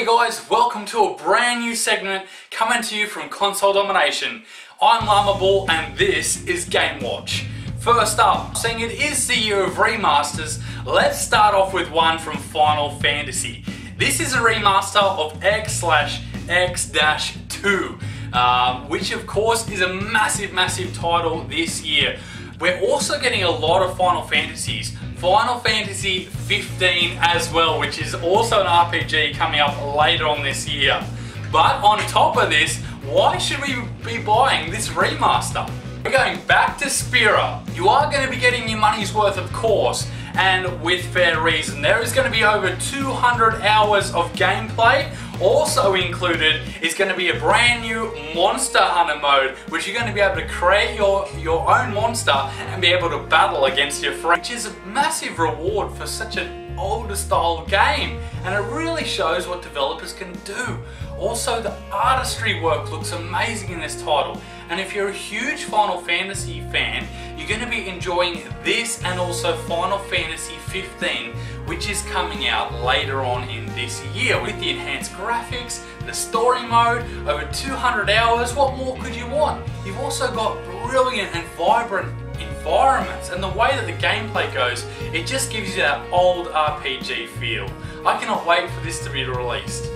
guys, welcome to a brand new segment coming to you from Console Domination. I'm LLAMABULL and this is Game Watch. First up, seeing it is the year of remasters, let's start off with one from Final Fantasy. This is a remaster of X/X-2, which of course is a massive title this year. We're also getting a lot of Final Fantasies. Final Fantasy 15 as well, which is also an RPG coming up later on this year. But on top of this, why should we be buying this remaster? We're going back to Spira. You are going to be getting your money's worth, of course, and with fair reason. There is going to be over 200 hours of gameplay. Also included is going to be a brand new Monster Hunter mode, which you're going to be able to create your own monster and be able to battle against your friends, which is a massive reward for such an older style game, and it really shows what developers can do. Also, the artistry work looks amazing in this title, and if you're a huge Final Fantasy fan, you're going to be enjoying this and also Final Fantasy 15, which is coming out later on in this year with the enhanced graphics, the story mode, over 200 hours. What more could you want? You've also got brilliant and vibrant environments, and the way that the gameplay goes, it just gives you that old RPG feel. I cannot wait for this to be released.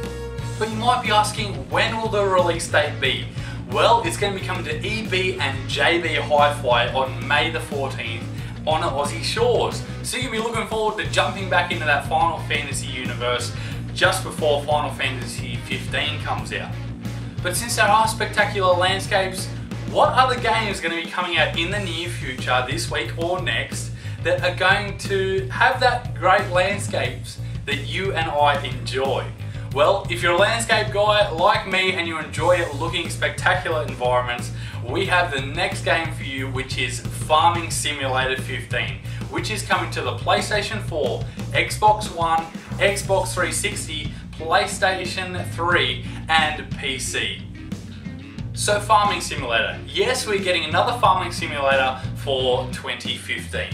But you might be asking, when will the release date be? Well, it's going to be coming to EB and JB Hi-Fi on May the 14th on Aussie shores. So you'll be looking forward to jumping back into that Final Fantasy universe just before Final Fantasy 15 comes out. But since there are spectacular landscapes, what other games are going to be coming out in the near future, this week or next, that are going to have that great landscapes that you and I enjoy? Well, if you're a landscape guy like me and you enjoy looking at spectacular environments, we have the next game for you, which is Farming Simulator 15, which is coming to the PlayStation 4, Xbox One, Xbox 360, PlayStation 3 and PC. So Farming Simulator, yes, we're getting another Farming Simulator for 2015.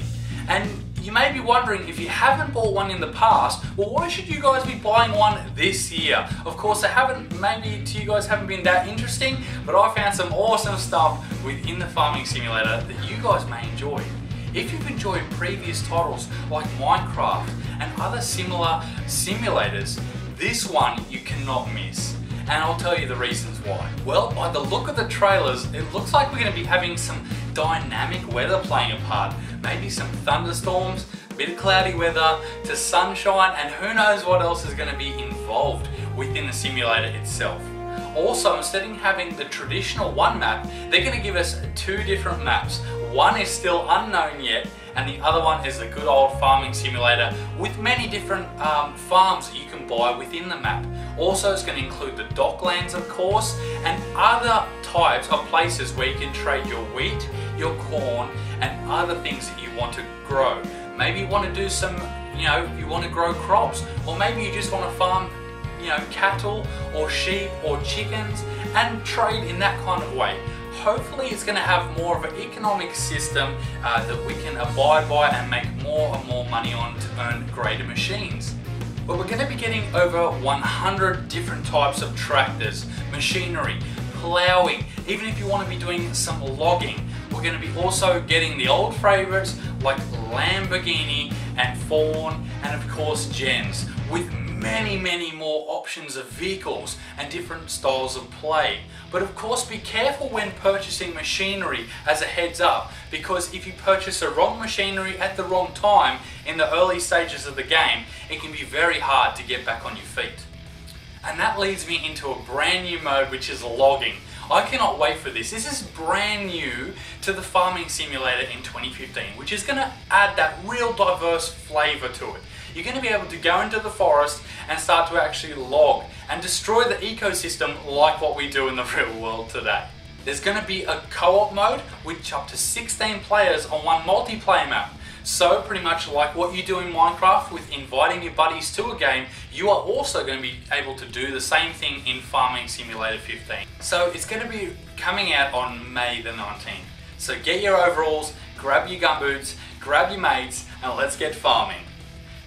And you may be wondering, if you haven't bought one in the past, well, why should you guys be buying one this year? Of course, maybe to you guys haven't been that interesting, but I found some awesome stuff within the Farming Simulator that you guys may enjoy. If you've enjoyed previous titles like Minecraft and other similar simulators, this one you cannot miss. And I'll tell you the reasons why. Well, by the look of the trailers, it looks like we're going to be having some dynamic weather playing a part. Maybe some thunderstorms, a bit of cloudy weather, to sunshine, and who knows what else is going to be involved within the simulator itself. Also, instead of having the traditional one map, they're going to give us two different maps. One is still unknown yet, and the other one is the good old farming simulator with many different farms that you can buy within the map. Also, it's going to include the docklands, of course, and other types of places where you can trade your wheat, your corn, and other things that you want to grow. Maybe you want to do some, you want to grow crops, or maybe you just want to farm, cattle or sheep or chickens and trade in that kind of way. Hopefully it's going to have more of an economic system that we can abide by and make more and more money on to earn greater machines. But we're going to be getting over 100 different types of tractors, machinery, ploughing, even if you want to be doing some logging. We're going to be also getting the old favourites like Lamborghini and Fawn and of course Gens, with many more options of vehicles and different styles of play. But of course, be careful when purchasing machinery as a heads up, because if you purchase the wrong machinery at the wrong time in the early stages of the game, it can be very hard to get back on your feet. And that leads me into a brand new mode, which is logging. I cannot wait for this. This is brand new to the Farming Simulator in 2015, which is going to add that real diverse flavour to it. You're going to be able to go into the forest and start to actually log and destroy the ecosystem like what we do in the real world today. There's going to be a co-op mode with up to 16 players on one multiplayer map. So pretty much like what you do in Minecraft with inviting your buddies to a game, you are also going to be able to do the same thing in Farming Simulator 15. So it's going to be coming out on May the 19th. So get your overalls, grab your gumboots, grab your mates, and let's get farming.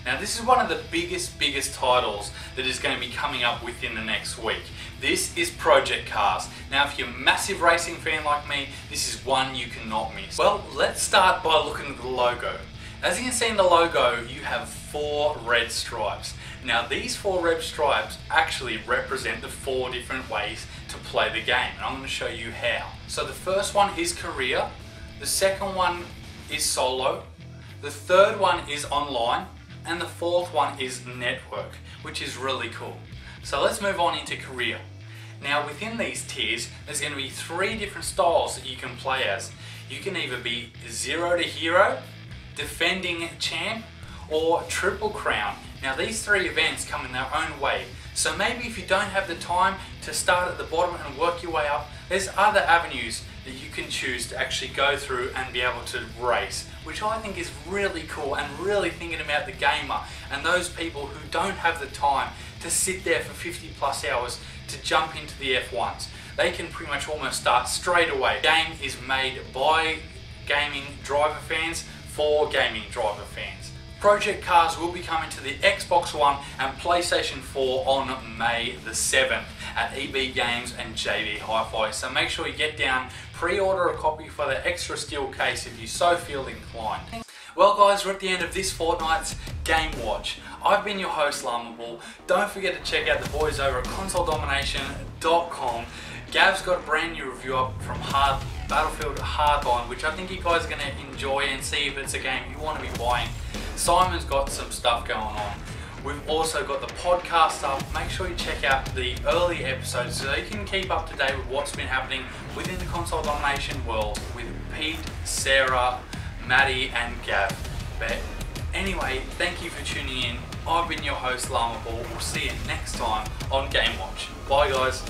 Now this is one of the biggest titles that is going to be coming up within the next week. This is Project Cars. Now if you're a massive racing fan like me, this is one you cannot miss. Well, let's start by looking at the logo. As you can see in the logo, you have 4 red stripes. Now these 4 red stripes actually represent the 4 different ways to play the game, and I'm going to show you how. So the first one is career, the second one is solo, the third one is online, and the fourth one is network, which is really cool. So let's move on into career. Now within these tiers, there's going to be 3 different styles that you can play as. You can either be 0 to hero, defending champ, or triple crown. Now these 3 events come in their own way. So maybe if you don't have the time to start at the bottom and work your way up, there's other avenues that you can choose to actually go through and be able to race, which I think is really cool and really thinking about the gamer and those people who don't have the time to sit there for 50+ hours to jump into the F1s. They can pretty much almost start straight away. The game is made by gaming driver fans for gaming driver fans. Project Cars will be coming to the Xbox One and PlayStation 4 on May the 7th at EB Games and JB Hi-Fi. So make sure you get down, pre-order a copy for the extra steel case if you so feel inclined. Well guys, we're at the end of this fortnight's Game Watch. I've been your host, LLAMABULL. Don't forget to check out the boys over at consoledomination.com. Gav's got a brand new review up from Battlefield Hardline, which I think you guys are going to enjoy and see if it's a game you want to be buying. Simon's got some stuff going on. We've also got the podcast up. Make sure you check out the early episodes so you can keep up to date with what's been happening within the console domination world with Pete, Sarah, Maddie and Gav. But anyway, thank you for tuning in. I've been your host, LLAMABULL. We'll see you next time on Game Watch. Bye guys.